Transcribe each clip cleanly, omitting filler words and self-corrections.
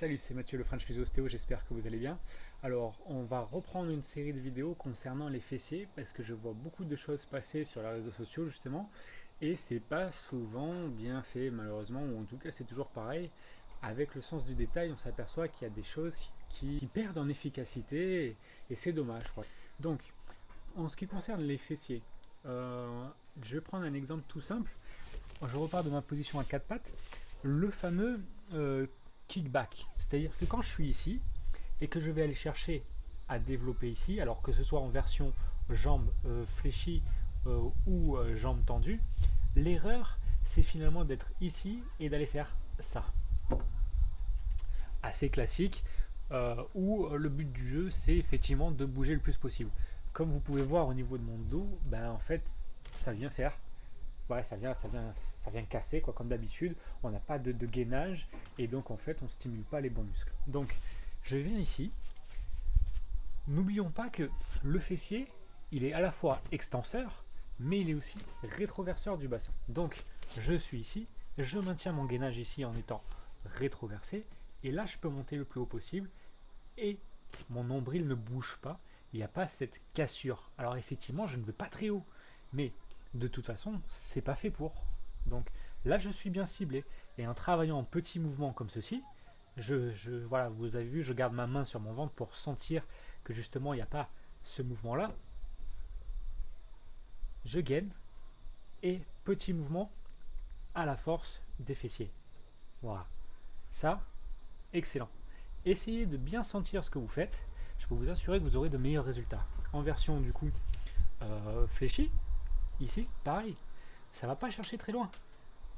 Salut, c'est Mathieu le French Physio Ostéo, j'espère que vous allez bien. Alors, on va reprendre une série de vidéos concernant les fessiers parce que je vois beaucoup de choses passer sur les réseaux sociaux justement et c'est pas souvent bien fait malheureusement, ou en tout cas c'est toujours pareil. Avec le sens du détail, on s'aperçoit qu'il y a des choses qui perdent en efficacité et c'est dommage, quoi. Donc, en ce qui concerne les fessiers, je vais prendre un exemple tout simple. Je repars de ma position à quatre pattes. Le fameux kickback, c'est-à-dire que quand je suis ici et que je vais aller chercher à développer ici, alors que ce soit en version jambes fléchies ou jambes tendues, l'erreur c'est finalement d'être ici et d'aller faire ça. Assez classique, où le but du jeu c'est effectivement de bouger le plus possible. Comme vous pouvez voir au niveau de mon dos, ben en fait ça vient faire. Ouais, ça vient casser, quoi, comme d'habitude. On n'a pas de gainage et donc en fait on ne stimule pas les bons muscles. Donc je viens ici. N'oublions pas que le fessier, il est à la fois extenseur, mais il est aussi rétroverseur du bassin. Donc je suis ici, je maintiens mon gainage ici en étant rétroversé et là je peux monter le plus haut possible et mon nombril ne bouge pas. Il n'y a pas cette cassure. Alors effectivement, je ne vais pas très haut, mais de toute façon, c'est pas fait pour. Donc là, je suis bien ciblé. Et en travaillant en petits mouvements comme ceci, voilà, vous avez vu, je garde ma main sur mon ventre pour sentir que justement, il n'y a pas ce mouvement-là. Je gaine et petit mouvement à la force des fessiers. Voilà. Ça, excellent. Essayez de bien sentir ce que vous faites. Je peux vous assurer que vous aurez de meilleurs résultats. En version du coup fléchie, ici, pareil, ça va pas chercher très loin.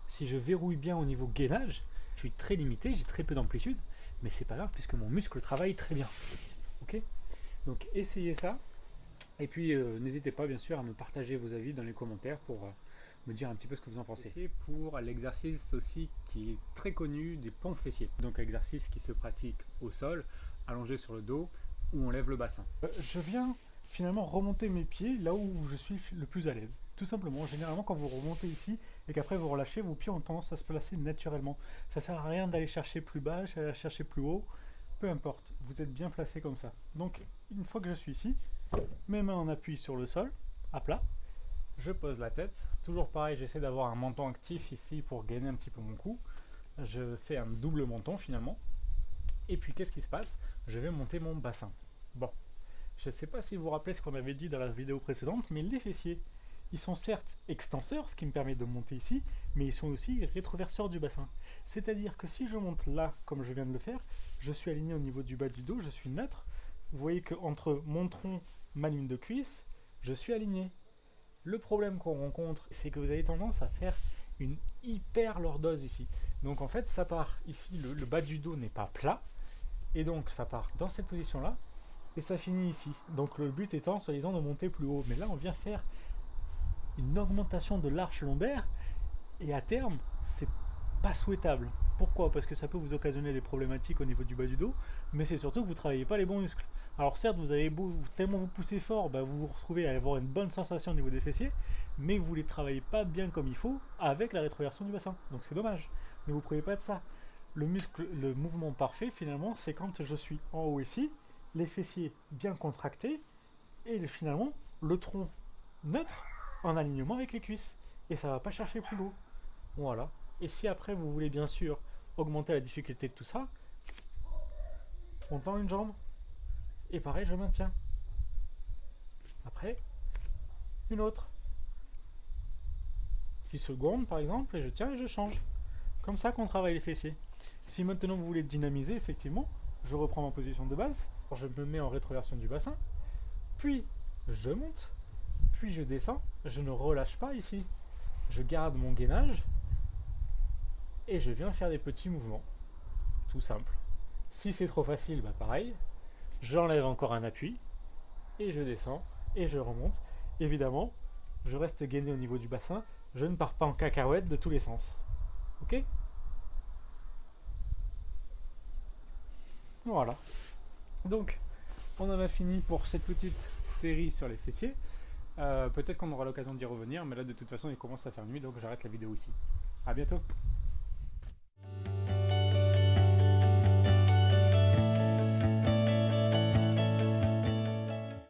Si je verrouille bien au niveau gainage, je suis très limité, j'ai très peu d'amplitude, mais c'est pas grave puisque mon muscle travaille très bien. Ok. Donc essayez ça, et puis n'hésitez pas bien sûr à me partager vos avis dans les commentaires pour me dire un petit peu ce que vous en pensez. C'est pour l'exercice aussi qui est très connu des pompes fessiers. Donc exercice qui se pratique au sol, allongé sur le dos, où on lève le bassin. Je viens finalement remonter mes pieds là où je suis le plus à l'aise. Tout simplement, généralement quand vous remontez ici et qu'après vous relâchez, vos pieds ont tendance à se placer naturellement. Ça sert à rien d'aller chercher plus bas, d'aller chercher plus haut, peu importe, vous êtes bien placé comme ça. Donc une fois que je suis ici, mes mains en appui sur le sol, à plat, je pose la tête, toujours pareil, j'essaie d'avoir un menton actif ici pour gainer un petit peu mon cou. Je fais un double menton finalement. Et puis qu'est-ce qui se passe? Je vais monter mon bassin. Bon, je ne sais pas si vous vous rappelez ce qu'on avait dit dans la vidéo précédente, mais les fessiers, ils sont certes extenseurs, ce qui me permet de monter ici, mais ils sont aussi rétroverseurs du bassin. C'est-à-dire que si je monte là, comme je viens de le faire, je suis aligné au niveau du bas du dos, je suis neutre. Vous voyez qu'entre mon tronc, ma ligne de cuisse, je suis aligné. Le problème qu'on rencontre, c'est que vous avez tendance à faire une hyper lordose ici. Donc en fait, ça part ici, le bas du dos n'est pas plat, et donc ça part dans cette position-là, et ça finit ici. Donc le but étant, soi-disant, de monter plus haut. Mais là, on vient faire une augmentation de l'arche lombaire, et à terme, c'est pas souhaitable. Pourquoi? Parce que ça peut vous occasionner des problématiques au niveau du bas du dos, mais c'est surtout que vous ne travaillez pas les bons muscles. Alors certes, vous avez beau, tellement vous poussez fort, vous vous retrouvez à avoir une bonne sensation au niveau des fessiers, mais vous ne les travaillez pas bien comme il faut avec la rétroversion du bassin. Donc c'est dommage. Ne vous priez pas de ça. Le mouvement parfait, finalement, c'est quand je suis en haut ici, les fessiers bien contractés, et finalement, le tronc neutre en alignement avec les cuisses. Et ça ne va pas chercher plus haut. Voilà. Et si après, vous voulez bien sûr augmenter la difficulté de tout ça, on tend une jambe, et pareil, je maintiens. Après, une autre. 6 secondes, par exemple, et je tiens et je change. Comme ça qu'on travaille les fessiers. Si maintenant vous voulez dynamiser, effectivement, je reprends ma position de base, je me mets en rétroversion du bassin, puis je monte, puis je descends, je ne relâche pas ici. Je garde mon gainage, et je viens faire des petits mouvements. Tout simple. Si c'est trop facile, pareil, j'enlève encore un appui, et je descends, et je remonte. Évidemment, je reste gainé au niveau du bassin, je ne pars pas en cacahuète de tous les sens. Ok? Voilà. Donc, on en a fini pour cette petite série sur les fessiers. Peut-être qu'on aura l'occasion d'y revenir, mais là de toute façon il commence à faire nuit, donc j'arrête la vidéo ici. A bientôt!